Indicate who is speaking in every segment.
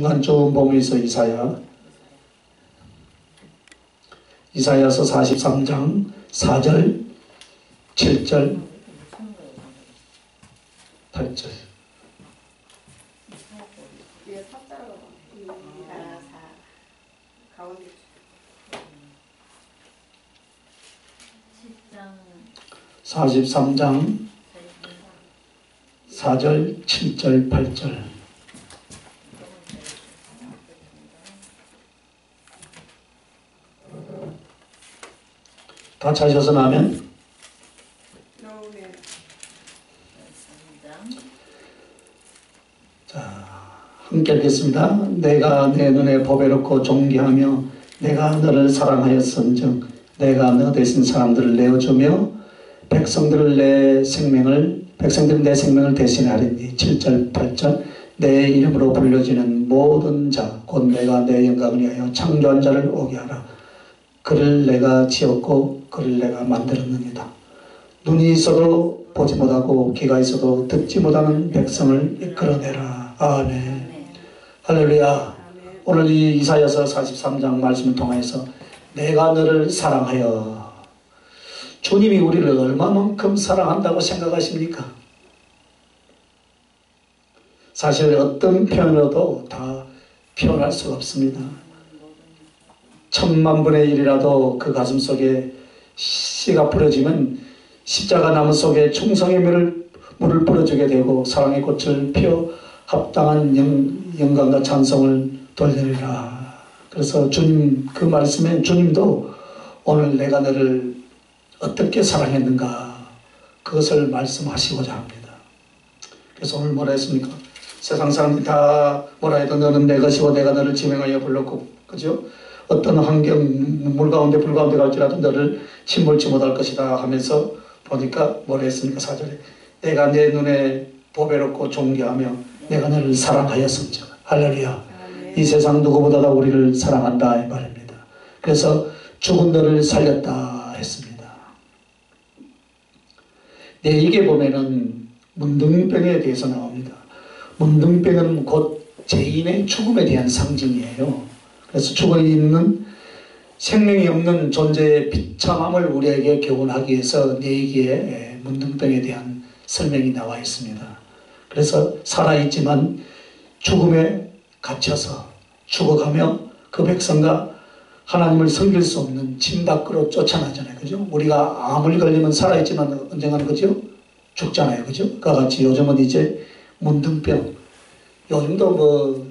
Speaker 1: 좋은 복음에서 이사야서 43장 4절 7절 8절.
Speaker 2: 위에 삽자로 가운데
Speaker 1: 43장 4절 7절 8절. 다 찾으셔서 나면 자, 함께 읽겠습니다. 내가 내 눈에 보배롭고 존귀하며 내가 너를 사랑하였은즉 내가 너 대신 사람들을 내어주며 백성들은 내 생명을 대신하리니. 7절 8절. 내 이름으로 불려지는 모든 자 곧 내가 내 영광을 위하여 창조한 자를 오게 하라. 그를 내가 지었고 그를 내가 만들었느니라. 눈이 있어도 보지 못하고 귀가 있어도 듣지 못하는 백성을 이끌어내라. 아멘. 할렐루야. 오늘 이 이사야서 43장 말씀을 통해서 내가 너를 사랑하여. 주님이 우리를 얼마만큼 사랑한다고 생각하십니까? 사실 어떤 표현으로도 다 표현할 수가 없습니다. 10,000,000분의 1이라도 그 가슴 속에 씨가 뿌려지면 십자가 나무 속에 충성의 물을 뿌려주게 되고 사랑의 꽃을 피워 합당한 영광과 찬송을 돌리리라. 그래서 주님 그 말씀에 주님도 오늘 내가 너를 어떻게 사랑했는가 그것을 말씀하시고자 합니다. 그래서 오늘 뭐라 했습니까? 세상 사람들이 다 뭐라 해도 너는 내 것이고 내가 너를 지명하여 불렀고, 그죠? 어떤 환경, 물 가운데 불 가운데 갈지라도 너를 침몰치 못할 것이다 하면서 보니까 뭐라 했습니까? 4절에 내가 내 눈에 보배롭고 존귀하며 내가 너를 사랑하였음즉. 할렐루야. 이 세상 누구보다도 우리를 사랑한다 이 말입니다. 그래서 죽은 너를 살렸다 했습니다. 이게 보면은 문둥병에 대해서 나옵니다. 문둥병은 곧 죄인의 죽음에 대한 상징이에요. 그래서 죽어있는 생명이 없는 존재의 비참함을 우리에게 교훈하기 위해서 네기에 문둥병에 대한 설명이 나와 있습니다. 그래서 살아있지만 죽음에 갇혀서 죽어가며 그 백성과 하나님을 섬길 수 없는 진 밖으로 쫓아나잖아요. 그죠? 우리가 암을 걸리면 살아있지만 언젠가는 그죠? 죽잖아요. 그죠? 그와 같이 요즘은 이제 문둥병, 요즘도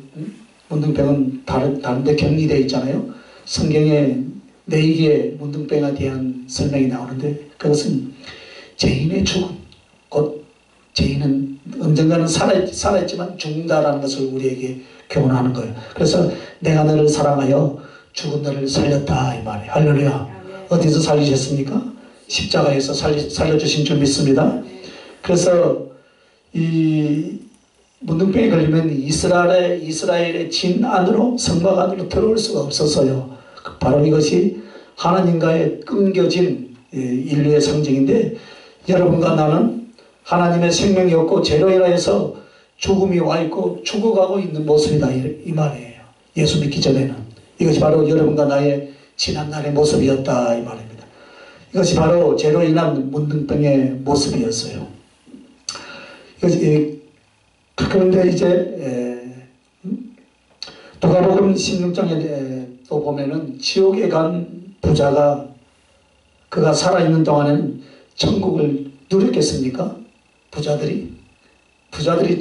Speaker 1: 문둥병은 다른데 격리되어 있잖아요. 성경에 네기의 문둥병에 대한 설명이 나오는데 그것은 죄인의 죽음, 곧 죄인은 언젠가는 살아있지만 죽는다라는 것을 우리에게 교훈하는 거예요. 그래서 내가 너를 사랑하여 죽은 너를 살렸다 이 말이에요. 할렐루야. 어디서 살리셨습니까? 십자가에서 살려주신 줄 믿습니다. 그래서 이 문둥병에 걸리면 이스라엘의 진 안으로, 성막 안으로 들어올 수가 없어서요. 바로 이것이 하나님과의 끊겨진 인류의 상징인데, 여러분과 나는 하나님의 생명이 없고 죄로 인하여서 죽음이 와 있고 죽어가고 있는 모습이다 이 말이에요. 예수 믿기 전에는. 이것이 바로 여러분과 나의 지난날의 모습이었다 이 말입니다. 이것이 바로 죄로 인한 문둥병의 모습이었어요. 그런데 이제 누가복음 16장에 또 보면은 지옥에 간 부자가 그가 살아있는 동안에는 천국을 누렸겠습니까? 부자들이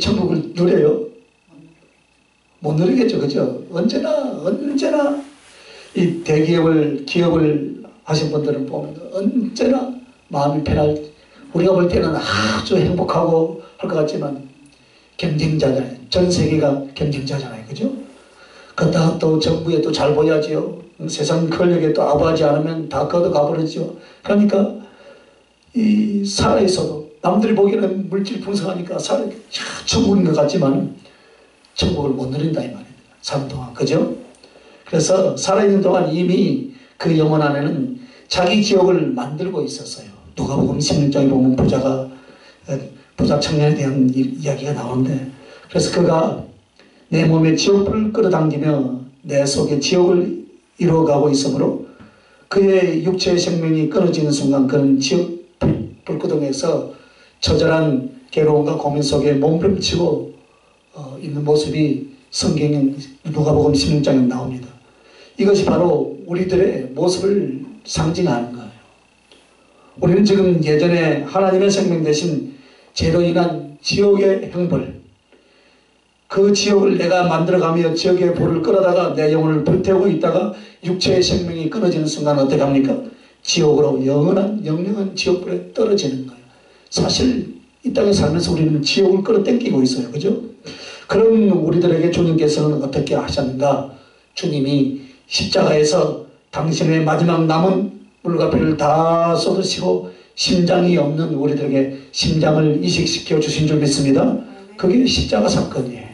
Speaker 1: 천국을 누려요? 못 누리겠죠. 그죠? 언제나 이 기업을 하신 분들은 보면 언제나 마음이 편할, 우리가 볼 때는 아주 행복하고 할 것 같지만 경쟁자잖아요. 전 세계가 경쟁자잖아요. 그죠? 그렇다가 또 정부에 또 잘 보여야지요. 세상 권력에 또 아부하지 않으면 다 걷어가버리죠. 그러니까 이 살아있어도 남들이 보기에는 물질 풍성하니까 천국인 것 같지만 천국을 못 누린다 이 말입니다. 삶 동안. 그죠? 그래서 살아있는 동안 이미 그 영혼 안에는 자기 지옥을 만들고 있었어요. 누가복음 16장에 보면 부자 청년에 대한 이야기가 나오는데, 그래서 그가 내 몸에 지옥불을 끌어당기며 내 속에 지옥을 이루어가고 있으므로 그의 육체의 생명이 끊어지는 순간 그는 지옥 불구덩에서 처절한 괴로움과 고민 속에 몸부림치고 있는 모습이 성경 누가복음 16장에 나옵니다. 이것이 바로 우리들의 모습을 상징하는 거예요. 우리는 지금 예전에 하나님의 생명 대신 죄로 인한 지옥의 형벌, 그 지옥을 내가 만들어가며 지옥의 불을 끌어다가 내 영혼을 불태우고 있다가 육체의 생명이 끊어지는 순간 어떻게 합니까? 지옥으로 영원한 지옥불에 떨어지는 거예요. 사실 이 땅에 살면서 우리는 지옥을 끌어당기고 있어요. 그죠? 그런 우리들에게 주님께서는 어떻게 하셨는가? 주님이 십자가에서 당신의 마지막 남은 물과 피를 다 쏟으시고 심장이 없는 우리들에게 심장을 이식시켜 주신 줄 믿습니다. 그게 십자가 사건이에요.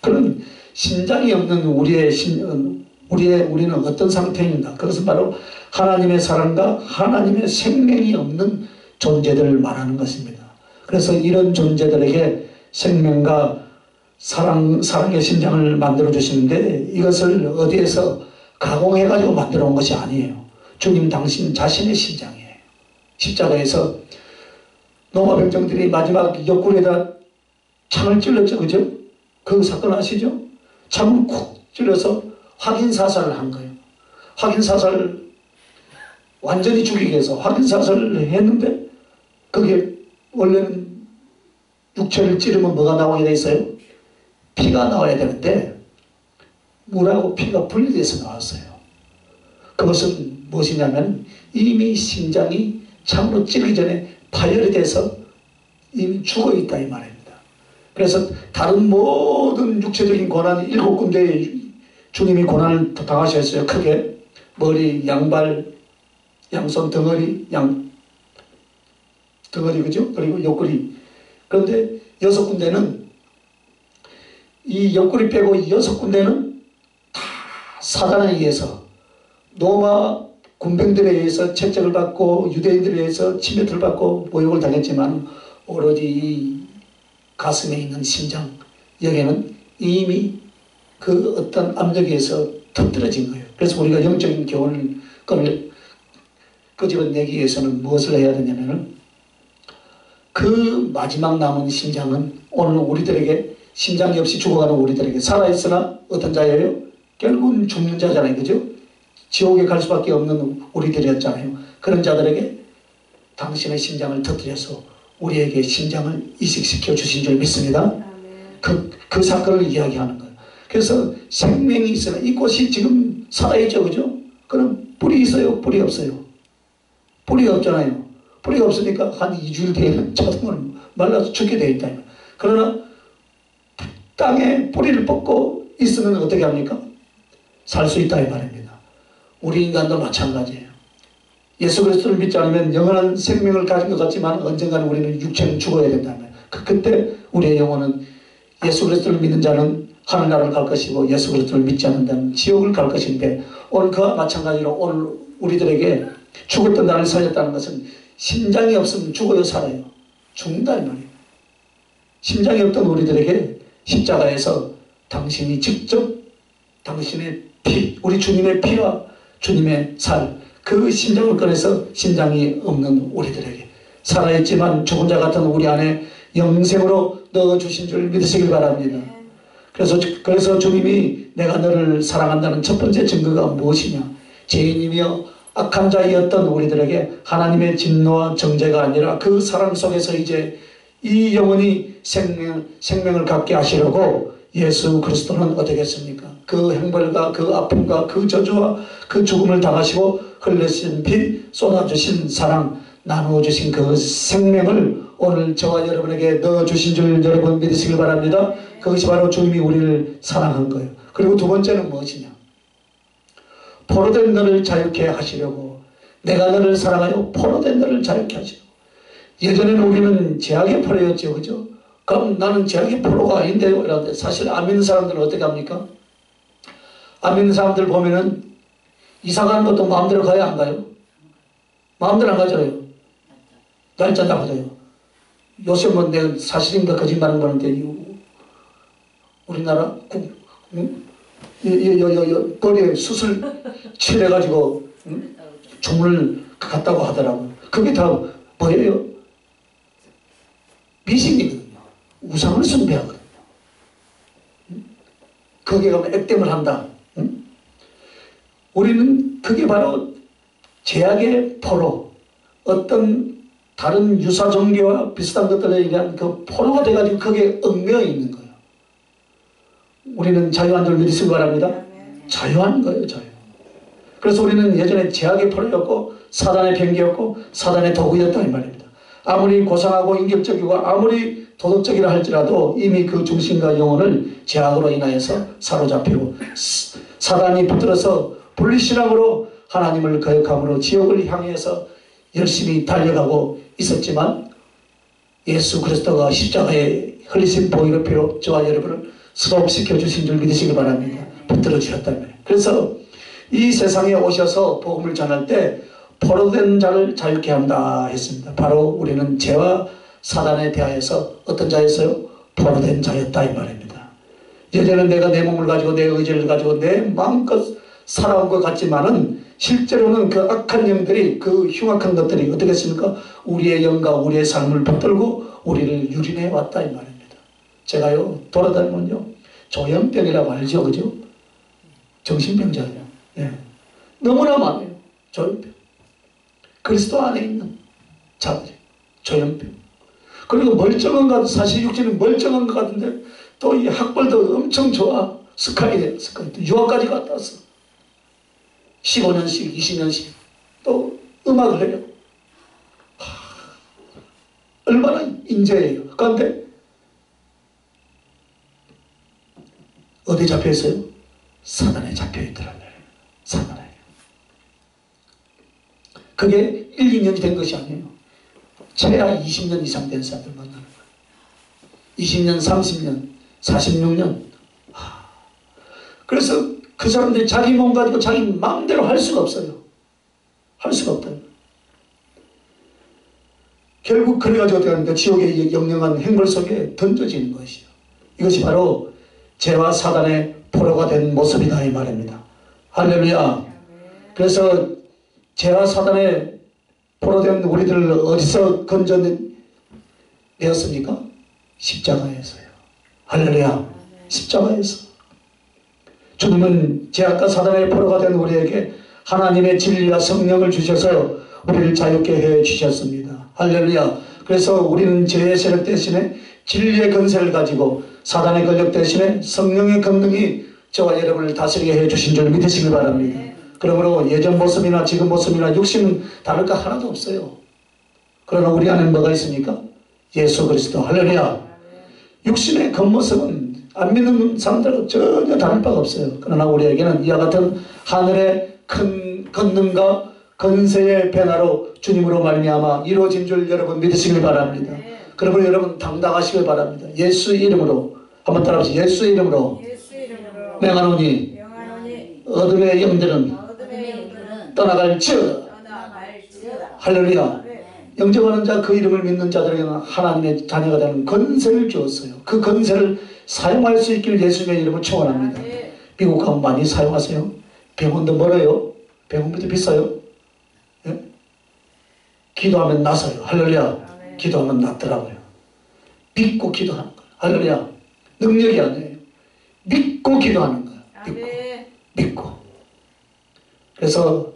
Speaker 1: 그런 심장이 없는 우리는 어떤 상태인가? 그것은 바로 하나님의 사랑과 하나님의 생명이 없는 존재들을 말하는 것입니다. 그래서 이런 존재들에게 생명과 사랑의 심장을 만들어 주시는데 이것을 어디에서 가공해가지고 만들어 온 것이 아니에요. 주님 당신 자신의 심장이에요. 십자가에서 로마 병정들이 마지막 옆구리에다 창을 찔렀죠. 그죠? 그 사건 아시죠? 창을 쿡 찔러서 확인사살을 한 거예요. 확인사살을 완전히 죽이기 위해서 확인사살을 했는데 그게 원래는 육체를 찌르면 뭐가 나오게 돼 있어요? 피가 나와야 되는데 물하고 피가 분리돼서 나왔어요. 그것은 무엇이냐면 이미 심장이 창으로 찌르기 전에 파열이 돼서 이미 죽어 있다 이 말입니다. 그래서 다른 모든 육체적인 고난 7군데에 주님이 고난을 당하셨어요. 크게 머리, 양발, 양손, 덩어리, 덩어리 그죠? 그리고 옆구리. 그런데 6군데는 이 옆구리 빼고 6군데는 다 사단에 의해서 로마 군병들에 의해서 채찍을 받고 유대인들에 의해서 침뱉을 받고 모욕을 당했지만 오로지 이 가슴에 있는 심장 여기는 이미 그 어떤 압력에 의해서 터뜨려진 거예요. 그래서 우리가 영적인 교훈을 끄집어내기 위해서는 무엇을 해야 되냐면은 그 마지막 남은 심장은 오늘 우리들에게 심장이 없이 죽어가는 우리들에게 살아있으나 어떤 자예요? 결국은 죽는 자잖아요. 그죠? 지옥에 갈 수밖에 없는 우리들이었잖아요. 그런 자들에게 당신의 심장을 터뜨려서 우리에게 심장을 이식시켜 주신 줄 믿습니다. 그 사건을 이야기하는 거예요. 그래서 생명이 있으나 이 꽃이 지금 살아있죠. 그죠? 그럼 뿌리 있어요? 뿌리 없어요? 뿌리가 없잖아요. 뿌리가 없으니까 한 2주일 뒤에는 자동으로 말라서 죽게 되어 있다. 그러나 땅에 뿌리를 뻗고 있으면 어떻게 합니까? 살 수 있다 이 말입니다. 우리 인간도 마찬가지예요. 예수 그리스도를 믿지 않으면 영원한 생명을 가진 것 같지만 언젠가는 우리는 육체는 죽어야 된다는 거예요. 그때 우리의 영혼은 예수 그리스도를 믿는 자는 하늘나라를 갈 것이고 예수 그리스도를 믿지 않는 자는 지옥을 갈 것인데 오늘 그와 마찬가지로 오늘 우리들에게 죽었던 나를 살렸다는 것은 심장이 없으면 죽어요 살아요? 죽는다 이 말이에요. 심장이 없던 우리들에게 십자가에서 당신이 직접 당신의 피, 우리 주님의 피와 주님의 살, 그 심장을 꺼내서 심장이 없는 우리들에게 살아있지만 죽은 자 같은 우리 안에 영생으로 넣어주신 줄 믿으시길 바랍니다. 그래서 주님이 내가 너를 사랑한다는 첫 번째 증거가 무엇이냐? 죄인이며 악한 자이었던 우리들에게 하나님의 진노와 정죄가 아니라 그 사랑 속에서 이제 이 영혼이 생명을 갖게 하시려고 예수 그리스도는 어떻게 했습니까? 그 형벌과 그 아픔과 그 저주와 그 죽음을 당하시고 흘리신 피, 쏟아주신 사랑, 나누어주신 그 생명을 오늘 저와 여러분에게 넣어주신 줄 여러분 믿으시길 바랍니다. 그것이 바로 주님이 우리를 사랑한 거예요. 그리고 두 번째는 무엇이냐? 포로된 너를 자유케 하시려고, 내가 너를 사랑하여 포로된 너를 자유케 하시려고. 예전에는 우리는 제약의 포로였죠. 그죠? 그럼 나는 제약의 포로가 아닌데요. 이러는데 사실 안 믿는 사람들은 어떻게 합니까? 안 믿는 사람들 보면은 이사 가는 것도 마음대로 가야 안 가요? 마음대로 안 가잖아요. 날짜 잡아줘요. 요새 뭐 내가 사실인가 거짓말인 거는데 우리나라 머리에 수술 칠해가지고 주문을 갔다고 하더라고요. 그게 다 뭐예요? 미신이거든요. 우상을 숭배하거든요. 거기에 가면 액땜을 한다. 우리는 그게 바로 제약의 포로, 어떤 다른 유사 종교와 비슷한 것들에 의한 그 포로가 돼가지고 거기에 얽매여 있는 거예요. 우리는 자유한 줄 믿으시기 바랍니다. 자유한 거예요, 자유. 그래서 우리는 예전에 제약의 포로였고 사단의 병기였고 사단의 도구였다 이 말입니다. 아무리 고상하고 인격적이고 아무리 도덕적이라 할지라도 이미 그 중심과 영혼을 제약으로 인하여서 사로잡히고 사단이 붙들어서 분리신앙으로 하나님을 거역함으로 지옥을 향해서 열심히 달려가고 있었지만 예수 그리스도가 십자가에 흘리신 보혈의 피로 저와 여러분을 수도시켜 주신 줄 믿으시기 바랍니다. 붙들어 주셨다면. 그래서 이 세상에 오셔서 복음을 전할 때 포로된 자를 자유케 한다 했습니다. 바로 우리는 죄와 사단에 대하여서 어떤 자였어요? 포로된 자였다 이 말입니다. 예전에 내가 내 몸을 가지고 내 의지를 가지고 내 마음껏 살아온 것 같지만은 실제로는 그 악한 영들이 그 흉악한 것들이 어떻게 했습니까? 우리의 영과 우리의 삶을 붙들고 우리를 유린해 왔다 이 말입니다. 제가요 돌아다니면요 조현병이라고 알죠, 그죠? 정신병자예요. 예. 너무나 많아요. 조현병. 그리스도 안에 있는 자들이 조현병. 그리고 멀쩡한 것 같은 사실 육체는 멀쩡한 것 같은데 또 이 학벌도 엄청 좋아. 스카이 유학까지 갔다 왔어. 15년씩 20년씩 또 음악을 해요. 얼마나 인재예요. 그런데 어디 잡혀있어요? 사단에 잡혀있더라고요. 사단에. 그게 1, 2년이 된 것이 아니에요. 최하 20년 이상 된 사람들 만나는 거예요. 20년, 30년, 46년. 그래서 그 사람들이 자기 몸 가지고 자기 마음대로 할 수가 없어요. 할 수가 없다. 결국 그래가지고 어떻게 하는가? 지옥의 영영한 행벌 속에 던져지는 것이요. 이것이 바로 죄와 사단의 포로가 된 모습이다 이 말입니다. 할렐루야. 그래서 죄와 사단의 포로된 우리들을 어디서 건져내었습니까? 십자가에서요. 할렐루야. 십자가에서. 주님은 죄악과 사단의 포로가 된 우리에게 하나님의 진리와 성령을 주셔서 우리를 자유케 해 주셨습니다. 할렐루야. 그래서 우리는 죄의 세력 대신에 진리의 권세를 가지고 사단의 권력 대신에 성령의 권능이 저와 여러분을 다스리게 해 주신 줄 믿으시기 바랍니다. 그러므로 예전 모습이나 지금 모습이나 육신은 다를 거 하나도 없어요. 그러나 우리 안에는 뭐가 있습니까? 예수 그리스도. 할렐루야. 육신의 겉모습은 안 믿는 사람들과 전혀 다를 바가 없어요. 그러나 우리에게는 이와 같은 하늘의 큰 권능과 권세의 변화로 주님으로 말미암아 이루어진 줄 여러분 믿으시길 바랍니다. 그러므로 여러분 당당하시길 바랍니다. 예수 이름으로 한번 따라합시다. 예수 이름으로 명하노니 어둠의 영들은 떠나갈지어다. 할렐루야. 영접하는 자 그 이름을 믿는 자들에게는 하나님의 자녀가 되는 권세를 주었어요. 그 권세를 사용할 수 있기를 예수님의 이름을 축원합니다. 미국 가면 많이 사용하세요. 병원도 멀어요. 병원비도 비싸요. 예? 기도하면 나서요. 할렐루야. 기도하면 낫더라고요. 믿고 기도하는 거예요. 할렐루야. 능력이 아니에요. 믿고 기도하는 거예요. 믿고. 그래서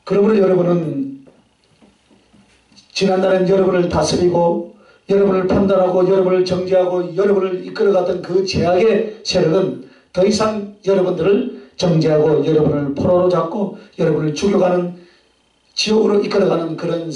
Speaker 1: 그러므로 여러분은 지난날엔 여러분을 다스리고 여러분을 판단하고 여러분을 정죄하고 여러분을 이끌어갔던 그 죄악의 세력은 더 이상 여러분들을 정죄하고 여러분을 포로로 잡고 여러분을 죽여가는 지옥으로 이끌어가는 그런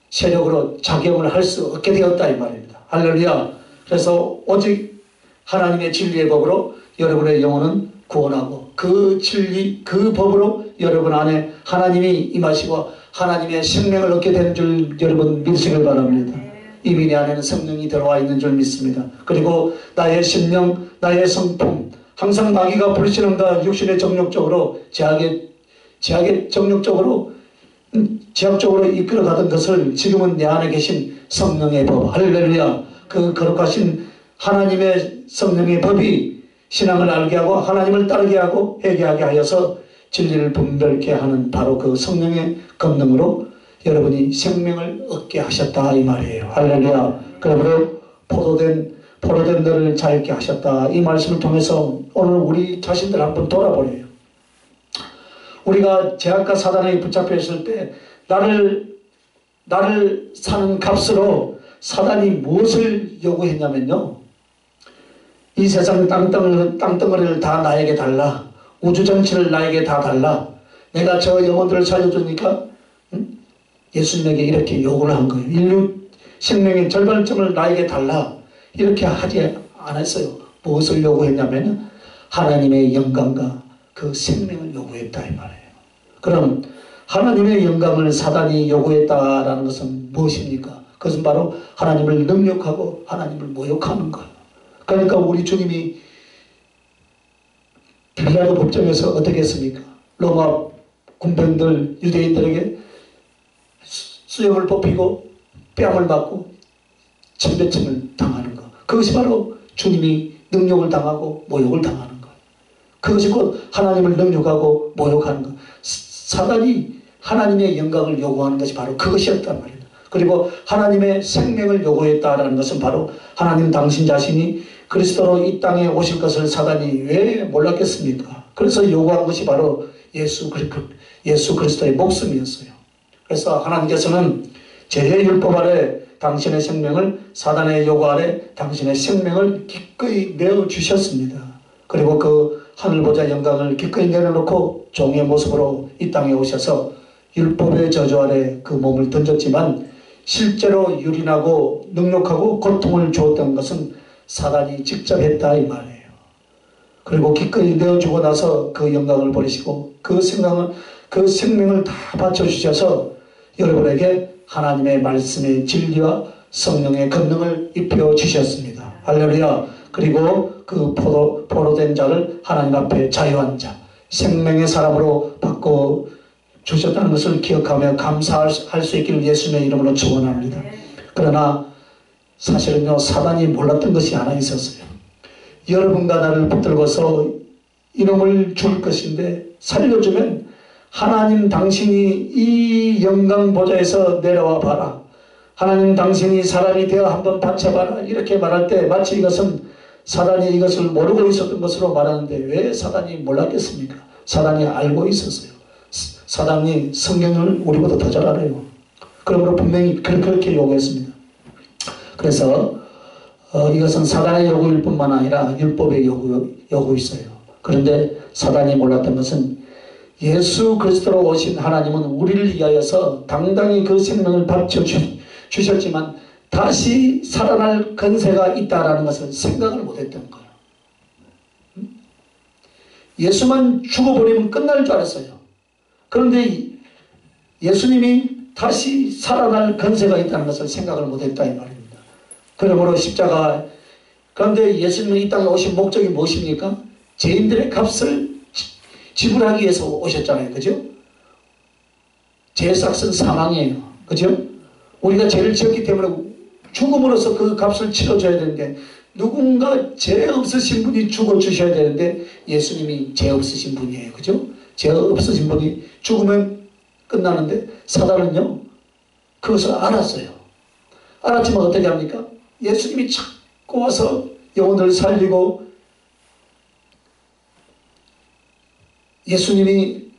Speaker 1: 세력으로 작용을 할 수 없게 되었다 이 말입니다. 할렐루야. 그래서 오직 하나님의 진리의 법으로 여러분의 영혼은 구원하고 그 진리 그 법으로 여러분 안에 하나님이 임하시고 하나님의 생명을 얻게 된 줄 여러분 믿으시길 바랍니다. 이미 내 안에는 성령이 들어와 있는 줄 믿습니다. 그리고 나의 심령 나의 성품 항상 마귀가 부르시는가 육신의 정욕적으로 제약의 정욕적으로 제약적으로 이끌어가던 것을 지금은 내 안에 계신 성령의 법, 할렐루야. 그 거룩하신 하나님의 성령의 법이 신앙을 알게 하고 하나님을 따르게 하고 회개하게 하여서 진리를 분별케 하는 바로 그 성령의 권능으로 여러분이 생명을 얻게 하셨다 이 말이에요. 할렐루야. 그러므로 포로된 너를 자유케 하셨다 이 말씀을 통해서 오늘 우리 자신들 한번 돌아보래요. 우리가 제약과 사단에 붙잡혀 있을 때 나를 사는 값으로 사단이 무엇을 요구했냐면요, 이 세상 땅덩어리를 다 나에게 달라, 우주 전체를 나에게 다 달라, 내가 저 영혼들을 살려주니까 예수님에게 이렇게 요구를 한 거예요. 인류 생명의 절반점을 나에게 달라, 이렇게 하지 않았어요. 무엇을 요구했냐면 하나님의 영광과 그 생명을 요구했다 이 말이에요. 그럼 하나님의 영광을 사단이 요구했다라는 것은 무엇입니까? 그것은 바로 하나님을 능욕하고 하나님을 모욕하는 거예요. 그러니까 우리 주님이 빌라도 법정에서 어떻게 했습니까? 로마 군병들 유대인들에게 수염을 뽑히고 뺨을 맞고 침뱉음을 당하는 것, 그것이 바로 주님이 능욕을 당하고 모욕을 당하는 것, 그것이 곧 하나님을 능욕하고 모욕하는 것. 사단이 하나님의 영광을 요구하는 것이 바로 그것이었단 말입니다. 그리고 하나님의 생명을 요구했다는 것은 바로 하나님 당신 자신이 그리스도로 이 땅에 오실 것을 사단이 왜 몰랐겠습니까? 그래서 요구한 것이 바로 예수 그리스도의 목숨이었어요. 그래서 하나님께서는 제1율법 아래 당신의 생명을, 사단의 요구 아래 당신의 생명을 기꺼이 내어주셨습니다. 그리고 그 하늘보좌 영광을 기꺼이 내려놓고 종의 모습으로 이 땅에 오셔서 율법의 저주 아래 그 몸을 던졌지만 실제로 유린하고 능욕하고 고통을 주었던 것은 사단이 직접 했다 이 말이에요. 그리고 기꺼이 내어주고 나서 그 영광을 버리시고 그 생명을 다 바쳐주셔서 여러분에게 하나님의 말씀의 진리와 성령의 권능을 입혀주셨습니다. 할렐루야. 그리고 그 포로된 자를 하나님 앞에 자유한 자, 생명의 사람으로 바꿔주셨다는 것을 기억하며 감사할 수 있기를 예수님의 이름으로 축원합니다. 그러나 사실은요, 사단이 몰랐던 것이 하나 있었어요. 여러분과 나를 붙들고서 이놈을 줄 것인데 살려주면 하나님 당신이 이 영광 보좌에서 내려와 봐라, 하나님 당신이 사람이 되어 한번 바쳐봐라, 이렇게 말할 때 마치 이것은 사단이 이것을 모르고 있었던 것으로 말하는데 왜 사단이 몰랐겠습니까? 사단이 알고 있었어요. 사단이 성경을 우리보다 더 잘 알아요. 그러므로 분명히 그렇게 요구했습니다. 그래서 이것은 사단의 요구일 뿐만 아니라 율법의 요구 있어요. 그런데 사단이 몰랐던 것은 예수 그리스도로 오신 하나님은 우리를 위하여서 당당히 그 생명을 바쳐주셨지만 다시 살아날 권세가 있다는 것을 생각을 못했던 거예요. 예수만 죽어버리면 끝날 줄 알았어요. 그런데 예수님이 다시 살아날 권세가 있다는 것을 생각을 못했다 이 말입니다. 그러므로 십자가, 그런데 예수님이 이 땅에 오신 목적이 무엇입니까? 죄인들의 값을 지불하기 위해서 오셨잖아요. 그죠? 죄의 삭은 사망이에요. 그죠? 우리가 죄를 지었기 때문에 죽음으로써 그 값을 치러줘야 되는데 누군가 죄 없으신 분이 죽어주셔야 되는데 예수님이 죄 없으신 분이에요. 그죠? 죄 없으신 분이 죽으면 끝나는데 사단은요, 그것을 알았어요. 알았지만 어떻게 합니까? 예수님이 자꾸 와서 영혼을 살리고 예수님이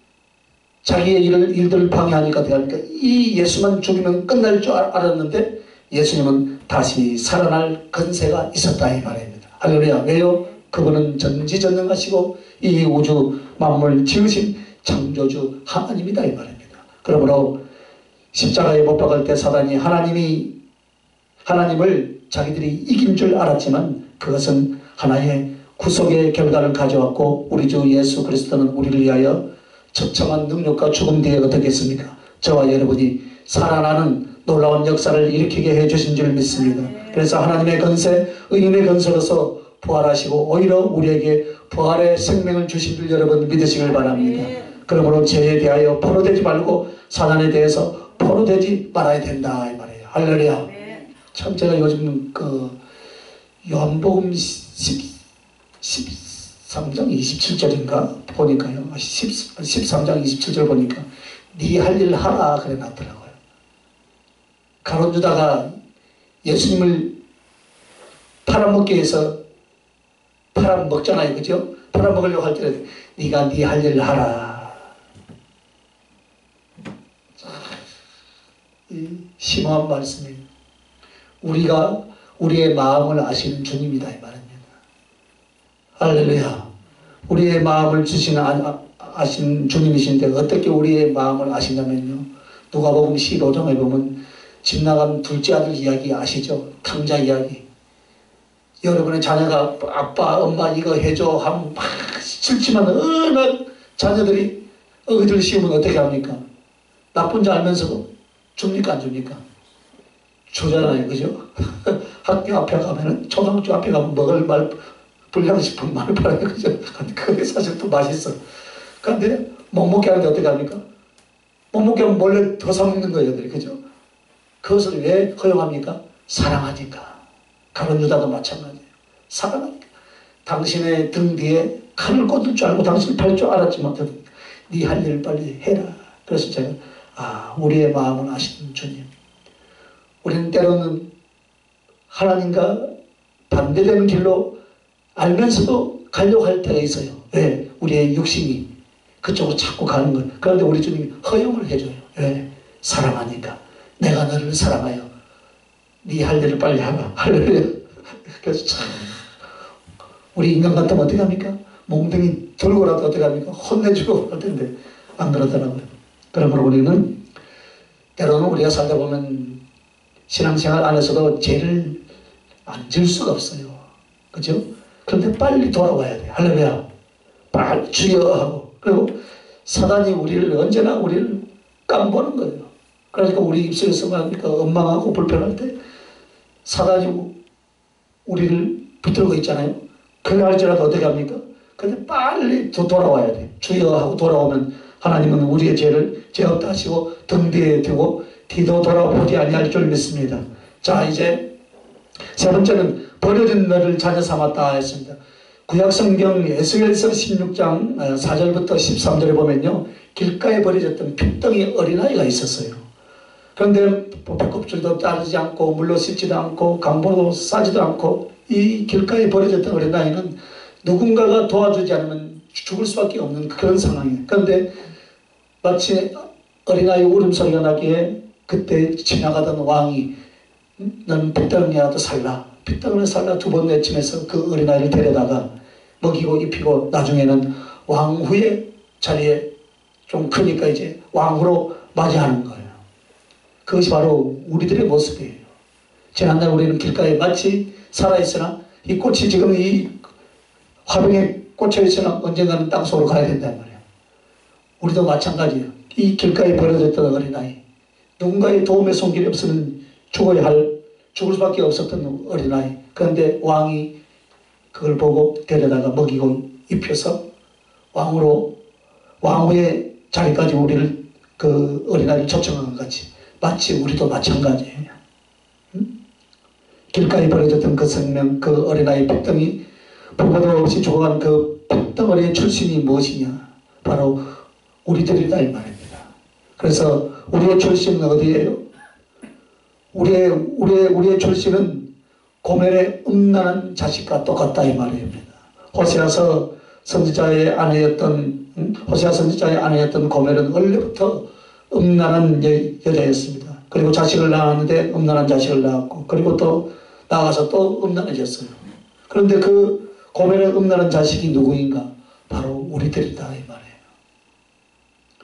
Speaker 1: 자기의 일들을 방해하니까 어떻게 합니까? 이 예수만 죽이면 끝날 줄 알았는데 예수님은 다시 살아날 권세가 있었다 이 말입니다. 할렐루야. 왜요? 그분은 전지전능하시고 이 우주 만물 지으신 창조주 하나님이다 이 말입니다. 그러므로 십자가에 못 박을 때 사단이 하나님을 자기들이 이긴 줄 알았지만 그것은 하나의 구속의 결과를 가져왔고 우리 주 예수 그리스도는 우리를 위하여 처참한 능력과 죽음 뒤에 어떻게 했습니까? 저와 여러분이 살아나는 놀라운 역사를 일으키게 해주신 줄 믿습니다. 그래서 하나님의 권세, 의인의 권세로서 부활하시고 오히려 우리에게 부활의 생명을 주신 줄 여러분 믿으시길 바랍니다. 그러므로 죄에 대하여 포로되지 말고 사단에 대해서 포로되지 말아야 된다 이 말이에요. 할렐루야. 참 제가 요즘 그 요한복음 13장 27절인가 보니까요. 13장 27절 보니까 네 할 일 하라 그래 놨더라고요. 가룟 유다가 예수님을 팔아먹기 위해서 팔아먹잖아요. 그죠? 팔아먹으려고 할 때 네가 네 할 일을 하라. 심오한 말씀이에요. 우리가 우리의 마음을 아시는 주님이다 이 말입니다. 할렐루야. 우리의 마음을 아시는 주님이신데 어떻게 우리의 마음을 아시냐면요. 누가복음 15장에 보면 집 나간 둘째 아들 이야기 아시죠? 탕자 이야기. 여러분의 자녀가 아빠 엄마 이거 해줘 하면 막 싫지만 어느 자녀들이 어기들 씌우면 어떻게 합니까? 나쁜 줄 알면서도 줍니까 안 줍니까? 주잖아요. 그죠? 학교 앞에 가면은 초등학교 앞에 가면 먹을 불량식품 많이 팔아요. 그죠? 근데 그게 사실 또 맛있어. 근데 못 먹게 하는데 어떻게 합니까? 못 먹게 하면 몰래 더 사먹는 거예요. 그죠? 그것을 왜 허용합니까? 사랑하니까. 가룟 유다도 마찬가지예요. 사랑하니까. 당신의 등 뒤에 칼을 꽂을 줄 알고 당신을 팔 줄 알았지만 네 할 일을 빨리 해라. 그래서 제가 우리의 마음을 아시는 주님. 우리는 때로는 하나님과 반대되는 길로 알면서도 가려고 할 때가 있어요. 왜? 우리의 육신이 그쪽으로 자꾸 가는 걸. 그런데 우리 주님이 허용을 해줘요. 왜? 사랑하니까. 내가 너를 사랑하여 네 할 일을 빨리 하라. 할렐루야. 그래서 참 우리 인간 같으면 어떻게 합니까? 몽둥이 들고라도 어떻게 합니까? 혼내주고 할 텐데 안 그러더라고요. 그러므로 우리는 때로는 우리가 살다 보면 신앙생활 안에서도 죄를 안 지을 수가 없어요. 그죠? 그런데 빨리 돌아와야 돼. 할렐루야. 빨리 주여 하고. 그리고 사단이 언제나 우리를 깜보는 거예요. 그러니까 우리 입술에서 말하니까 원망하고 불편할 때 사단이 우리를 붙들고 있잖아요. 그래 할지라도 어떻게 합니까? 근데 빨리 돌아와야 돼. 주여 하고 돌아오면 하나님은 우리의 죄를 죄 없다 하시고 등 뒤에 두고 뒤도 돌아보지 아니할 줄 믿습니다. 자, 이제 세 번째는 버려진 너를 자녀 삼았다 했습니다. 구약성경 에스겔서 16장 4절부터 13절에 보면요. 길가에 버려졌던 핏덩이 어린아이가 있었어요. 그런데 배꼽줄도 자르지 않고 물로 씻지도 않고 강보도 싸지도 않고 이 길가에 버려졌던 어린아이는 누군가가 도와주지 않으면 죽을 수밖에 없는 그런 상황이에요. 그런데 마치 어린아이 울음소리가 나기에 그때 지나가던 왕이 너는 핏덩이라도 살라. 핏덩이를 살라 두 번 외치면서 그 어린아이를 데려다가 먹이고 입히고 나중에는 왕후의 자리에 좀 크니까 이제 왕후로 맞이하는 거예요. 그것이 바로 우리들의 모습이에요. 지난날 우리는 길가에 마치 살아있으나 이 꽃이 지금 이 화병에 꽂혀있으나 언젠가는 땅속으로 가야 된단 말이에요. 우리도 마찬가지예요. 이 길가에 버려졌던 어린아이. 누군가의 도움의 손길이 없으면 죽을 수밖에 없었던 어린아이. 그런데 왕이 그걸 보고 데려다가 먹이고 입혀서 왕후의 자리까지 우리를 그 어린아이를 초청한 것 같이 마치 우리도 마찬가지예요. 길가에 버려졌던 그 생명, 그 어린아이 핏덩이, 부모도 없이 죽어간 그 핏덩어리의 출신이 무엇이냐? 바로 우리들이다 이 말입니다. 그래서 우리의 출신은 어디예요? 우리의 출신은 고멜의 음란한 자식과 똑같다 이 말입니다. 호세아 선지자의 아내였던 고멜은 원래부터 음란한 여자였습니다. 그리고 자식을 낳았는데 음란한 자식을 낳았고 그리고 또 나가서 또 음란해졌어요. 그런데 그 고멜의 음란한 자식이 누구인가? 바로 우리들이다 이 말이에요.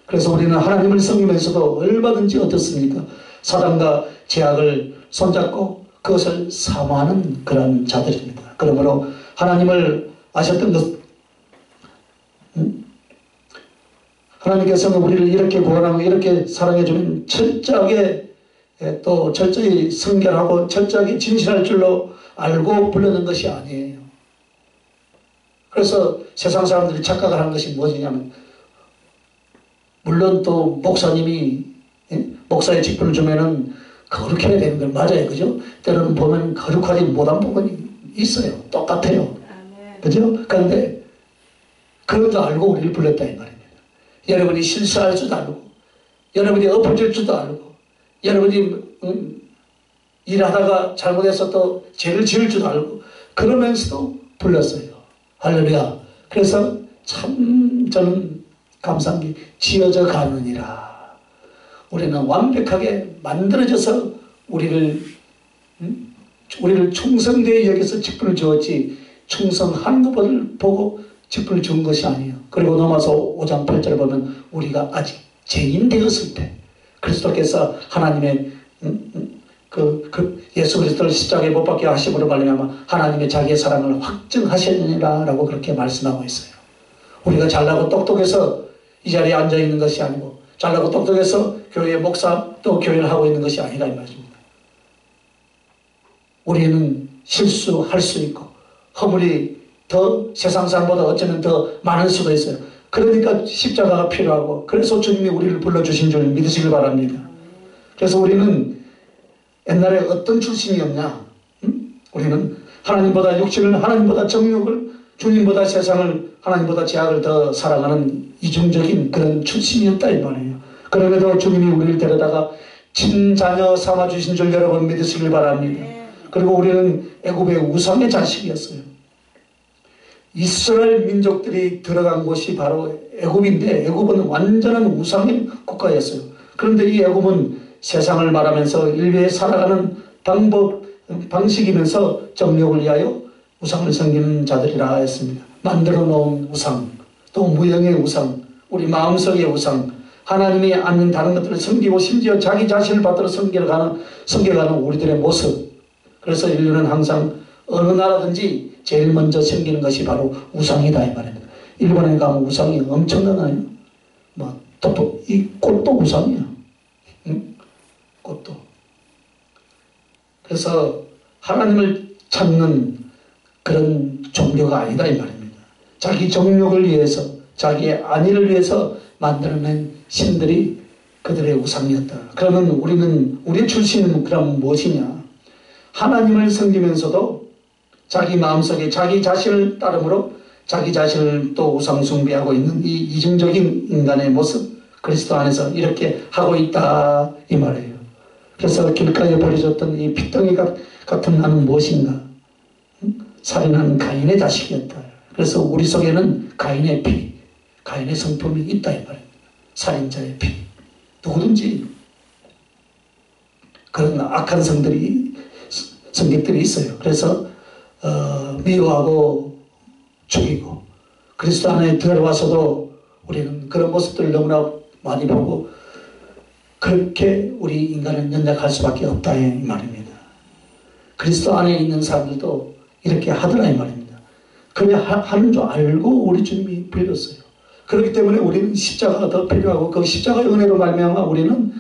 Speaker 1: 그래서 우리는 하나님을 섬기면서도 얼마든지 어떻습니까? 사단과 죄악을 손잡고 그것을 사모하는 그런 자들입니다. 그러므로 하나님을 아셨던 것, 하나님께서는 우리를 이렇게 구원하고 이렇게 사랑해주면 철저하게 또 철저히 성결하고 철저하게 진실할 줄로 알고 부르는 것이 아니에요. 그래서 세상 사람들이 착각을 하는 것이 무엇이냐면 물론 또 목사님이 목사의 직분을 주면은 거룩해야 되는 건 맞아요. 그죠? 때로는 보면 거룩하지 못한 부분이 있어요. 똑같아요. 그죠? 그런데 그런 줄 알고 우리를 불렀다 이 말입니다. 여러분이 실수할 줄도 알고, 여러분이 엎어질 줄도 알고, 여러분이 일하다가 잘못해서 또 죄를 지을 줄도 알고, 그러면서도 불렀어요. 할렐루야. 그래서 참 저는 감사한 게 지어져 가느니라. 우리는 완벽하게 만들어져서 우리를 충성되게 여기서 직분을 주었지, 충성하는 것을 보고 직분을 준 것이 아니에요. 그리고 넘어서 5장 8절에 보면 우리가 아직 죄인 되었을 때 그리스도께서 하나님의 예수 그리스도를 십자가에 못 박게 하심으로 말미암아 하나님의 자기의 사랑을 확증하셨느니라 라고 그렇게 말씀하고 있어요. 우리가 잘나고 똑똑해서 이 자리에 앉아 있는 것이 아니고, 잘나고 똑똑해서 교회 목사 또 교회를 하고 있는 것이 아니라 이 말입니다. 우리는 실수할 수 있고 허물이 더 세상 사람보다 어쩌면 더 많을 수도 있어요. 그러니까 십자가가 필요하고, 그래서 주님이 우리를 불러주신 줄 믿으시길 바랍니다. 그래서 우리는 옛날에 어떤 출신이었냐? 우리는 하나님보다 육신을, 하나님보다 정욕을, 주님보다 세상을, 하나님보다 죄악을 더 사랑하는 이중적인 그런 출신이었다 이 말이에요. 그럼에도 주님이 우리를 데려다가 친자녀 삼아주신 줄 여러분 믿으시길 바랍니다. 그리고 우리는 애굽의 우상의 자식이었어요. 이스라엘 민족들이 들어간 곳이 바로 애굽인데, 애굽은 완전한 우상의 국가였어요. 그런데 이 애굽은 세상을 말하면서 인류에 살아가는 방식이면서 정욕을 위하여 우상을 섬기는 자들이라 했습니다. 만들어 놓은 우상, 또 무형의 우상, 우리 마음속의 우상, 하나님이 아닌 다른 것들을 섬기고 심지어 자기 자신을 받들어 섬겨가는 우리들의 모습. 그래서 인류는 항상 어느 나라든지 제일 먼저 섬기는 것이 바로 우상이다 이 말입니다. 일본에 가면 우상이 엄청나나요? 이 꽃도 우상이야. 꽃도. 그래서 하나님을 찾는 그런 종교가 아니다 이 말입니다. 자기 정욕을 위해서, 자기의 안위를 위해서 만들어낸 신들이 그들의 우상이었다. 그러면 우리의 출신은 그럼 무엇이냐? 하나님을 섬기면서도 자기 마음속에 자기 자신을 따름으로 자기 자신을 또 우상 숭배하고 있는 이 이중적인 인간의 모습, 그리스도 안에서 이렇게 하고 있다 이 말이에요. 그래서 길가에 버려졌던 이 핏덩이 같은 나는 무엇인가? 살인하는 가인의 자식이었다. 그래서 우리 속에는 가인의 피, 가인의 성품이 있다 이 말입니다. 살인자의 피. 누구든지 그런 악한 성격들이 있어요. 그래서 미워하고 죽이고, 그리스도 안에 들어와서도 우리는 그런 모습들을 너무나 많이 보고, 그렇게 우리 인간은 연약할 수밖에 없다 이 말입니다. 그리스도 안에 있는 사람들도 이렇게 하더라 이 말입니다. 그래 하는 줄 알고 우리 주님이 빌렸어요. 그렇기 때문에 우리는 십자가가 더 필요하고, 그 십자가의 은혜로 말미암아 우리는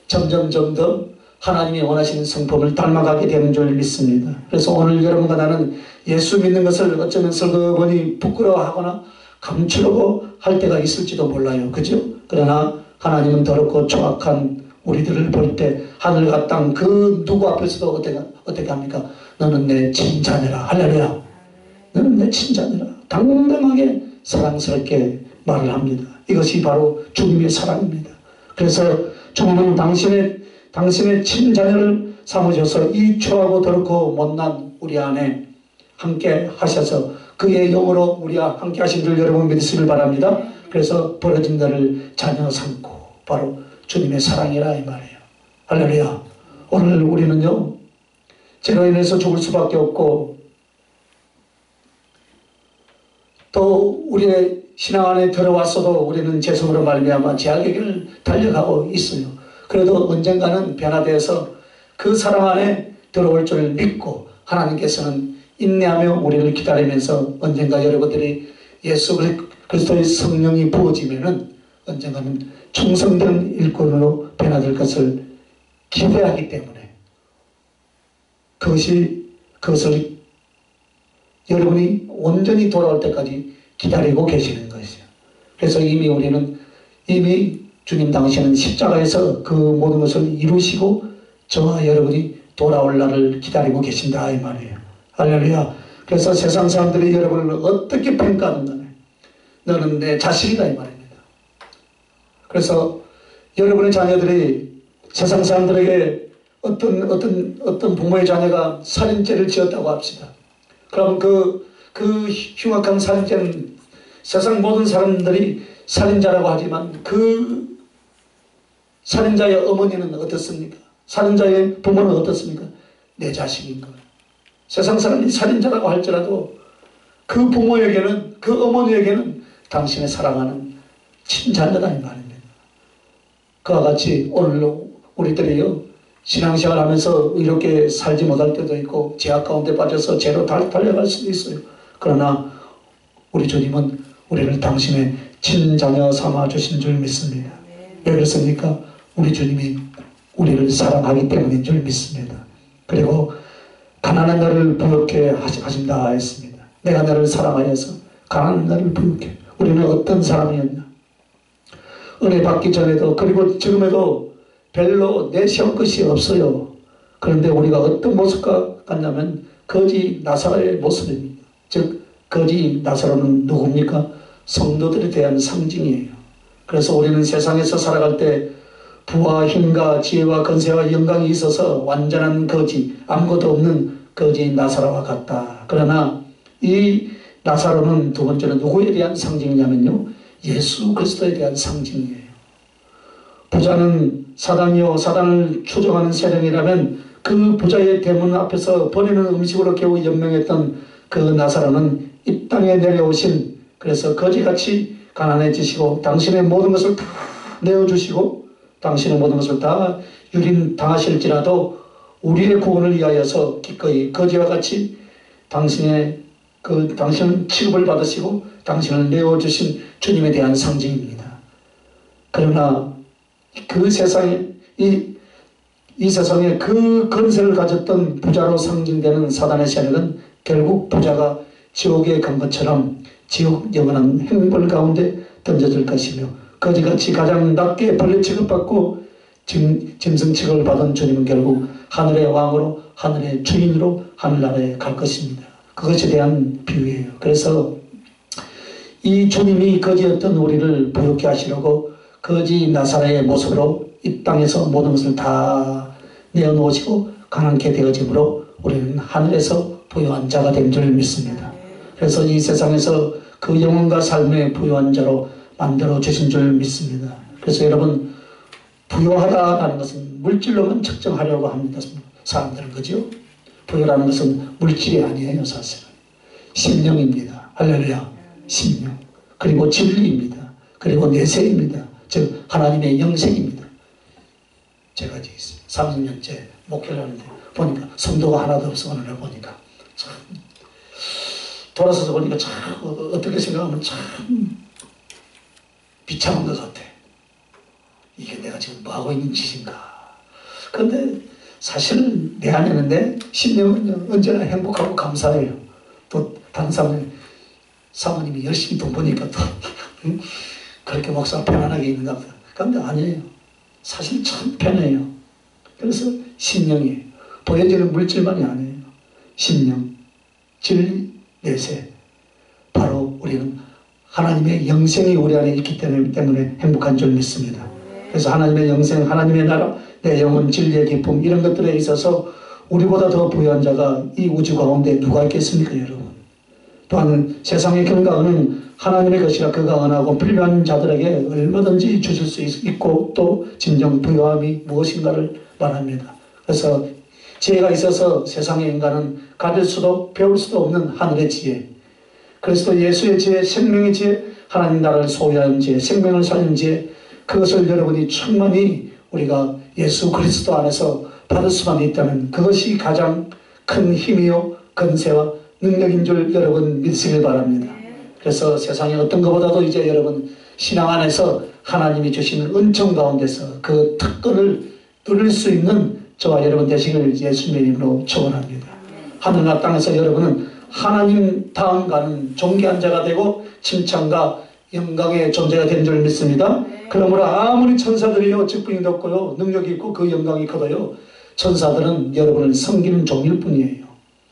Speaker 1: 점점 더 하나님이 원하시는 성품을 닮아가게 되는 줄 믿습니다. 그래서 오늘 여러분과 나는 예수 믿는 것을 어쩌면 슬그머니 부끄러워하거나 감추려고 할 때가 있을지도 몰라요. 그죠? 그러나 하나님은 더럽고 초악한 우리들을 볼 때 하늘과 땅 그 누구 앞에서도 어떻게 합니까? 너는 내 친자녀라. 할렐루야. 너는 내 친자녀라. 당당하게 사랑스럽게 말을 합니다. 이것이 바로 주님의 사랑입니다. 그래서 주님은 당신의 친자녀를 삼으셔서 이 추하고 더럽고 못난 우리 안에 함께 하셔서 그의 영으로 우리와 함께 하신 줄 여러분 믿으시길 바랍니다. 그래서 벌어진 자를 자녀 삼고 바로 주님의 사랑이라 이 말이에요. 할렐루야. 오늘 우리는요, 죄로 인해서 죽을 수밖에 없고, 또 우리의 신앙 안에 들어왔어도 우리는 죄성으로 말미암아 죄악의 길을 달려가고 있어요. 그래도 언젠가는 변화되어서 그 사랑 안에 들어올 줄 믿고, 하나님께서는 인내하며 우리를 기다리면서 언젠가 여러분들이 예수 그리스도의 성령이 부어지면은 언젠가는 충성된 일꾼으로 변화될 것을 기대하기 때문에 그것을 여러분이 온전히 돌아올 때까지 기다리고 계시는 것이죠. 그래서 우리는 이미 주님 당신은 십자가에서 그 모든 것을 이루시고 저와 여러분이 돌아올 날을 기다리고 계신다 이 말이에요. 할렐루야. 그래서 세상 사람들이 여러분을 어떻게 평가하든 간에 너는 내 자식이다 이 말입니다. 그래서 여러분의 자녀들이 세상 사람들에게 어떤 부모의 자녀가 살인죄를 지었다고 합시다. 그럼 그 흉악한 살인죄는 세상 모든 사람들이 살인자라고 하지만 그 살인자의 어머니는 어떻습니까? 살인자의 부모는 어떻습니까? 내 자식인 거예요. 세상 사람이 살인자라고 할지라도 그 부모에게는, 그 어머니에게는 당신의 사랑하는 친자녀다 이 말입니다. 그와 같이 오늘 우리들이요 신앙생활 하면서 이렇게 살지 못할 때도 있고 죄악 가운데 빠져서 죄로 달려갈 수도 있어요. 그러나 우리 주님은 우리를 당신의 친자녀 삼아 주신 줄 믿습니다. 왜 그렇습니까? 우리 주님이 우리를 사랑하기 때문인 줄 믿습니다. 그리고 가난한 나를 부욕해 하신다 했습니다. 내가 너를 사랑하여서 가난한 나를 부욕해. 우리는 어떤 사람이었냐? 은혜 받기 전에도 그리고 지금에도 별로 내세울 것이 없어요. 그런데 우리가 어떤 모습과 같냐면 거지 나사로의 모습입니다. 즉 거지 나사로는 누굽니까? 성도들에 대한 상징이에요. 그래서 우리는 세상에서 살아갈 때 부와 힘과 지혜와 건세와 영광이 있어서 완전한 거지, 아무것도 없는 거지 나사로와 같다. 그러나 이 나사로는 두 번째는 누구에 대한 상징이냐면요, 예수 그리스도에 대한 상징이에요. 부자는 사단이요, 사단을 추종하는 세력이라면 그 부자의 대문 앞에서 버리는 음식으로 겨우 연명했던 그 나사로는 이 땅에 내려오신, 그래서 거지같이 가난해지시고 당신의 모든 것을 다 내어주시고 당신의 모든 것을 다 유린당하실지라도 우리의 구원을 위하여서 기꺼이 거지와 같이 당신은 취급을 받으시고 당신을 내어주신 주님에 대한 상징입니다. 그러나 그 세상에 이 세상에 그 건세를 가졌던 부자로 상징되는 사단의 세력은 결국 부자가 지옥에 간 것처럼 지옥 영원한 행벌 가운데 던져질 것이며 거지같이 가장 낮게 벌레 취급받고 짐승 취급을 받은 주님은 결국 하늘의 왕으로 하늘의 주인으로 하늘나라에 갈 것입니다. 그것에 대한 비유예요. 그래서 이 주님이 거지였던 우리를 부욕케 하시려고 거지 나사로의 모습으로 이 땅에서 모든 것을 다 내어놓으시고 가난케 되어짐으로 우리는 하늘에서 부유한 자가 된 줄 믿습니다. 그래서 이 세상에서 그 영혼과 삶의 부유한 자로 만들어 주신 줄 믿습니다. 그래서 여러분, 부유하다라는 것은 물질로만 측정하려고 합니다. 사람들은, 그죠? 부유라는 것은 물질이 아니에요. 사실은 심령입니다. 할렐루야. 심령, 그리고 진리입니다. 그리고 내세입니다. 즉 하나님의 영생입니다. 제가 이제 30년째 목회를 하는데 보니까 성도가 하나도 없어. 오늘 보니까 참 돌아서서 보니까 참 어떻게 생각하면 참 비참한 것 같아. 이게 내가 지금 뭐하고 있는 짓인가. 그런데 사실은 내 안에는 내 심령은 언제나 행복하고 감사해요. 또 다른 사모님이 열심히 돈 버니까 또 그렇게 목사가 편안하게 있는가 보다. 그런데 아니에요. 사실 참 편해요. 그래서 심령이에요. 보여지는 물질만이 아니에요. 심령, 진리, 내세. 바로 우리는 하나님의 영생이 우리 안에 있기 때문에 행복한 줄 믿습니다. 그래서 하나님의 영생, 하나님의 나라, 내 영혼, 진리의 기쁨, 이런 것들에 있어서 우리보다 더 부유한 자가 이 우주 가운데 누가 있겠습니까, 여러분? 또한 세상의 경강은 하나님의 것이라 그가 은하고 필요한 자들에게 얼마든지 주실 수 있고 또 진정 부유함이 무엇인가를 말합니다. 그래서 지혜가 있어서 세상의 인간은 가질 수도 배울 수도 없는 하늘의 지혜, 그리스도 예수의 지혜, 생명의 지혜, 하나님 나라를 소유하는 지혜, 생명을 살리는 지혜, 그것을 여러분이 충만히 우리가 예수 그리스도 안에서 받을 수만 있다면 그것이 가장 큰 힘이요 건세와 능력인 줄 여러분 믿으시길 바랍니다. 그래서 세상의 어떤 것보다도 이제 여러분 신앙 안에서 하나님이 주시는 은총 가운데서 그 특권을 누릴 수 있는 저와 여러분 되시길 예수님의 이름으로 축원합니다. 하늘과 땅에서 여러분은 하나님 다음 가는 존귀한 자가 되고 칭찬과 영광의 존재가 된 줄 믿습니다. 그러므로 아무리 천사들이요 직분이 높고요 능력이 있고 그 영광이 커도요 천사들은 여러분을 섬기는 종일 뿐이에요.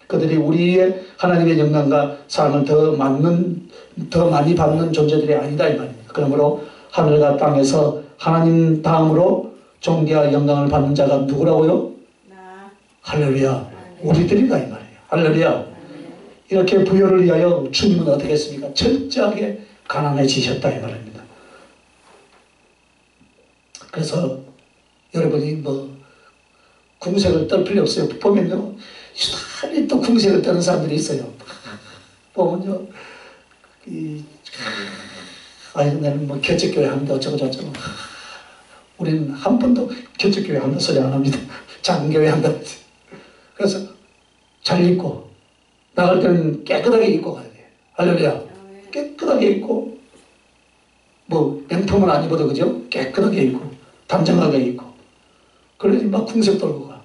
Speaker 1: 그들이 우리의 하나님의 영광과 사랑을 더 많이 받는 존재들이 아니다 이 말입니다. 그러므로 하늘과 땅에서 하나님 다음으로 존귀와 영광을 받는 자가 누구라고요?
Speaker 2: 나.
Speaker 1: 할렐루야. 우리들이다 이 말이에요. 할렐루야. 이렇게 부여를 위하여 주님은 어떻게 했습니까? 철저하게 가난해지셨다 이 말입니다. 그래서 여러분이 뭐 궁색을 떨 필요 없어요. 보면요, 유달리 또 궁색을 떠는 사람들이 있어요. 보면요, 나는 뭐 개척교회 합니다. 어쩌고. 우리는 한 번도 개척교회 한다 소리 안 합니다. 작은 교회 한다. 그래서 잘 입고, 나갈 때는 깨끗하게 입고 가야 돼요. 할렐루야. 깨끗하게 입고, 뭐, 명품은 안 입어도 그죠? 깨끗하게 입고, 단정하게 입고. 그래야지 막 궁색 돌고 가.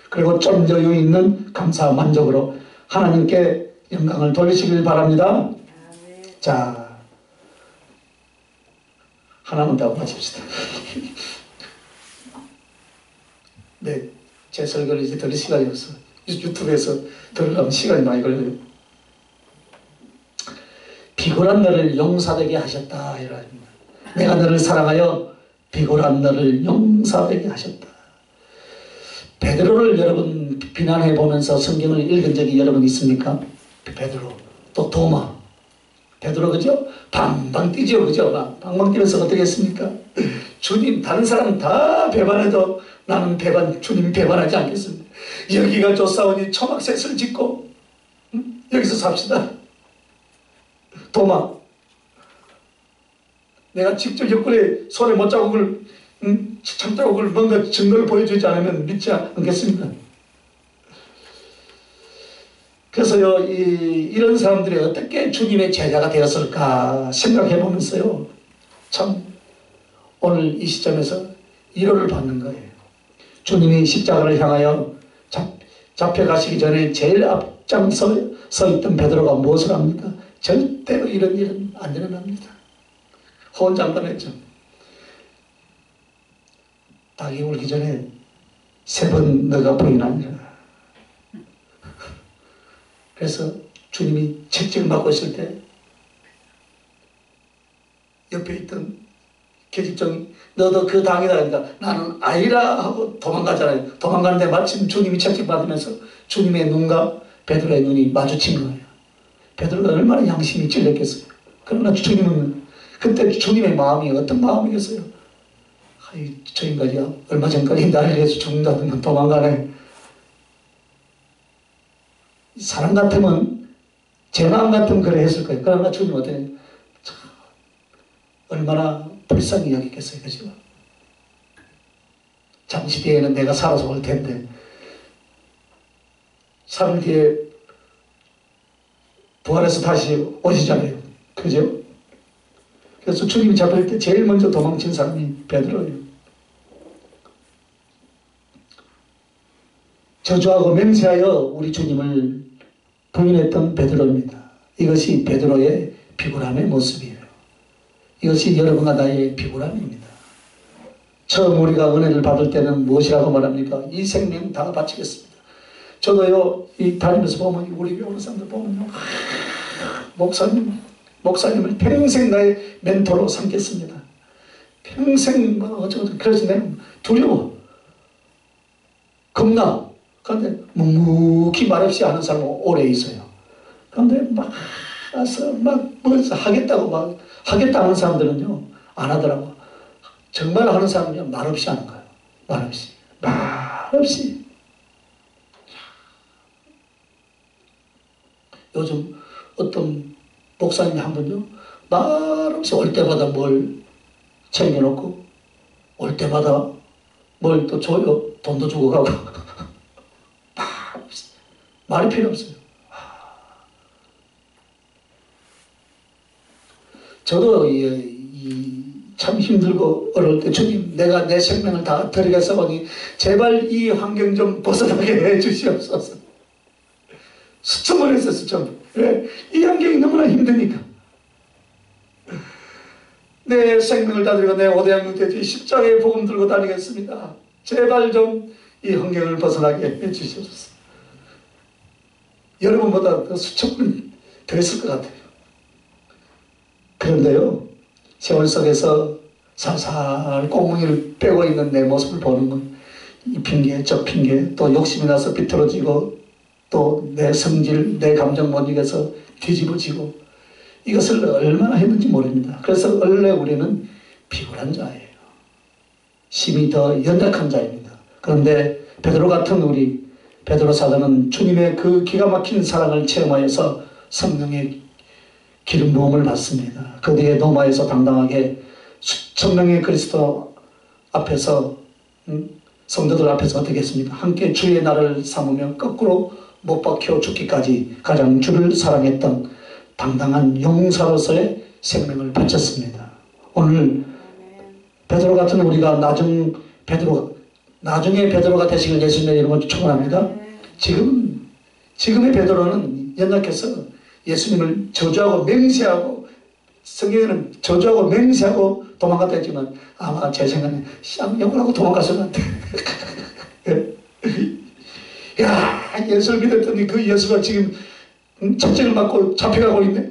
Speaker 1: 그리고 좀 여유 있는 감사 만족으로 하나님께 영광을 돌리시길 바랍니다. 자, 하나만 더 마칩시다. 네, 제 설교를 이제 들을 시간이 없어. 유튜브에서 들으려면 시간이 많이 걸려요. 비굴한 너를 용사되게 하셨다. 이랍니다. 내가 너를 사랑하여 비굴한 너를 용사되게 하셨다. 베드로를 여러분 비난해 보면서 성경을 읽은 적이 여러분 있습니까? 베드로, 또 도마. 베드로 그죠? 방방 뛰죠, 그죠? 방방 뛰면서 어떻게 했습니까? 주님, 다른 사람 다 배반해도 나는 주님 배반하지 않겠습니다. 여기가 좋사오니 초막셋을 짓고 여기서 삽시다. 도마, 내가 직접 옆구리에 손에 못자국을 참자국을 뭔가 증거를 보여주지 않으면 믿지 않겠습니까? 그래서요, 이런 사람들이 어떻게 주님의 제자가 되었을까 생각해 보면서요, 참 오늘 이 시점에서 위로를 받는 거예요. 주님이 십자가를 향하여 잡혀가시기 전에 제일 앞장서 있던 베드로가 무엇을 합니까? 절대로 이런 일은 안 일어납니다. 호언장담했죠. 닭이 울기 전에 3번 너가 부인하니라. 그래서 주님이 채찍을 맞고 있을 때 옆에 있던 계집종이 너도 그 당이다 하니까 나는 아니라 하고 도망가잖아요. 도망가는데 마침 주님이 채찍 받으면서 주님의 눈과 베드로의 눈이 마주친 거예요. 베드로가 얼마나 양심이 찔렸겠어요. 그러나 주님은 그때 주님의 마음이 어떤 마음이겠어요? 저 인간이 얼마 전까지 나를 위해서 죽는다던 도망가네. 사람 같으면 제 마음 같으면 그래 했을 거예요. 그러나 주님 어때? 얼마나 불쌍히 여기겠어요. 그죠? 잠시 뒤에는 내가 살아서 올 텐데 사흘 뒤에 부활해서 다시 오시잖아요. 그죠? 그래서 주님이 잡힐 때 제일 먼저 도망친 사람이 베드로예요. 저주하고 맹세하여 우리 주님을 부인했던 베드로입니다. 이것이 베드로의 비굴함의 모습이에요. 이것이 여러분과 나의 비굴함입니다. 처음 우리가 은혜를 받을 때는 무엇이라고 말합니까? 이 생명 다 바치겠습니다. 저도요, 이 다니면서 보면 우리 교회 오는 사람들 보면요, 목사님을 평생 나의 멘토로 삼겠습니다. 평생 뭐 어쩌고 그래서 내가 두려워, 겁나. 그런데 묵묵히 말없이 하는 사람은 오래 있어요. 그런데 막 와서 뭐 하겠다고 하겠다는 사람들은요 안 하더라고. 정말 하는 사람은요 말없이 하는 거예요. 말없이. 요즘 어떤 목사님이 한 번요 말없이 올 때마다 뭘 챙겨놓고 올 때마다 뭘 또 줘요. 돈도 주고 가고. 말이 필요 없어요. 저도 참 힘들고 어려울 때 주님 내가 내 생명을 다 드리겠사오니 제발 이 환경 좀 벗어나게 해주시옵소서. 수천 번 했어요. 수천 번. 왜? 이 환경이 너무나 힘드니까. 내 생명을 다드리고 내 오대양육 되지 십자가의 복음 들고 다니겠습니다. 제발 좀 이 환경을 벗어나게 해주시옵소서. 여러분보다 더 수천 분 더 했을 것 같아요. 그런데요, 세월 속에서 살살 꽁무니를 빼고 있는 내 모습을 보는 건 이 핑계 저 핑계, 또 욕심이 나서 비틀어지고 또 내 성질 내 감정 못 이겨서 뒤집어지고, 이것을 얼마나 했는지 모릅니다. 그래서 원래 우리는 비굴한 자예요. 심히 더 연약한 자입니다. 그런데 베드로 같은 우리 베드로 사도는 주님의 그 기가 막힌 사랑을 체험하여서 성령의 기름 부음을 받습니다. 그 뒤에 로마에서 당당하게 수천 명의 그리스도 앞에서 성도들 앞에서 어떻게 했습니까? 함께 주의 날을 삼으며 거꾸로 못 박혀 죽기까지 가장 주를 사랑했던 당당한 용사로서의 생명을 바쳤습니다. 오늘 베드로 같은 우리가 나중에 베드로가 되시길 예수님의 이름으로 축원합니다. 지금의 베드로는 연약해서 예수님을 저주하고 맹세하고, 성경에는 저주하고 맹세하고 도망갔다 했지만 아마 제 생각에 쌍욕을 하고 도망갔을 것 같아요. 야, 예수를 믿었더니 그 예수가 지금 책정을 맞고 잡혀가고 있네.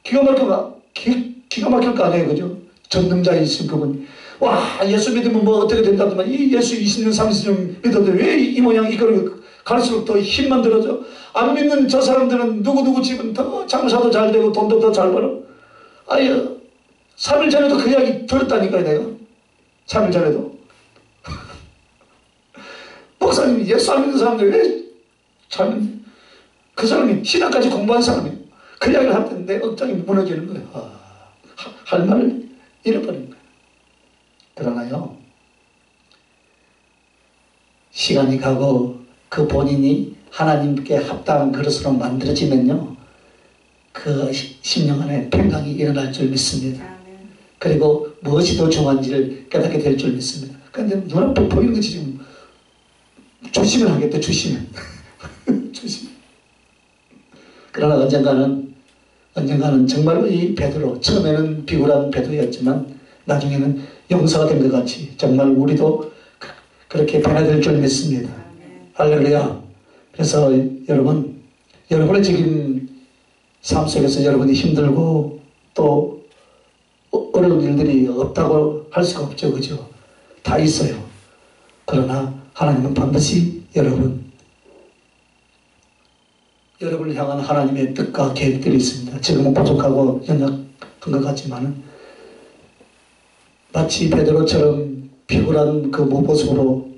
Speaker 1: 기가 막힐 거 아니에요, 그죠? 전능자이신 그분이. 와, 예수 믿으면 뭐 어떻게 된다더만, 이 예수 20년 30년 믿었는데 왜 이 모양 이거를 갈수록 더 힘만 들어져? 안 믿는 저 사람들은 누구누구 집은 더 장사도 잘 되고 돈도 더 잘 벌어. 아니, 3일 전에도 그 이야기 들었다니까요, 내가. 3일 전에도. 목사님이 예수 안 믿는 사람들 왜 잘, 그 사람이 신학까지 공부한 사람이에요. 그 이야기를 할 때 내 억장이 무너지는 거예요. 할 말을 잃어버린 거예요. 그러나요, 시간이 가고 그 본인이 하나님께 합당한 그릇으로 만들어지면요, 그 심령 안에 평강이 일어날 줄 믿습니다. 그리고 무엇이 더 중요한지를 깨닫게 될 줄 믿습니다. 그런데 눈앞에 보이는 것이 지금 조심을 하겠다, 조심을. 조심. 그러나 언젠가는 정말로 이 베드로, 처음에는 비굴한 베드로였지만 나중에는 용사가 된 것 같이 정말 우리도 그렇게 변화될 줄 믿습니다. 할렐루야. 그래서 여러분의 지금 삶 속에서 여러분이 힘들고 또 어려운 일들이 없다고 할 수가 없죠, 그죠? 다 있어요. 그러나 하나님은 반드시 여러분을 향한 하나님의 뜻과 계획들이 있습니다. 지금은 부족하고 연약한 것 같지만 마치 베드로처럼 비굴한 그 모습으로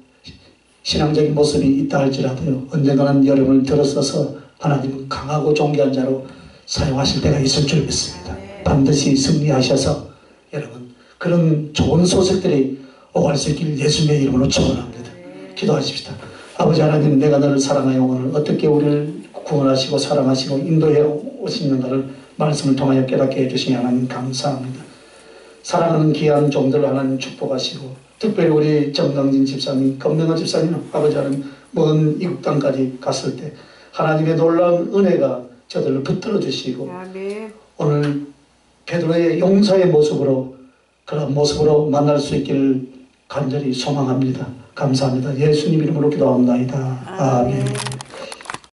Speaker 1: 신앙적인 모습이 있다 할지라도요, 언젠가는 여러분을 들어서서 하나님은 강하고 존귀한 자로 사용하실 때가 있을 줄 믿습니다. 반드시 승리하셔서 여러분 그런 좋은 소식들이 오갈 수 있길 예수님의 이름으로 축원합니다. 기도하십시다. 아버지 하나님, 내가 너를 사랑하여 오늘 어떻게 우리를 구원하시고 사랑하시고 인도해 오시는가를 말씀을 통하여 깨닫게 해주시니 하나님 감사합니다. 사랑하는 귀한 종들을 하나님 축복하시고, 특별히 우리 정강진 집사님, 검명호 집사님, 아버지 하나님 먼 이국 땅까지 갔을 때 하나님의 놀라운 은혜가 저들을 붙들어 주시고, 오늘 베드로의 용사의 모습으로, 그런 모습으로 만날 수 있기를 간절히 소망합니다. 감사합니다. 예수님 이름으로 기도합니다. 아멘.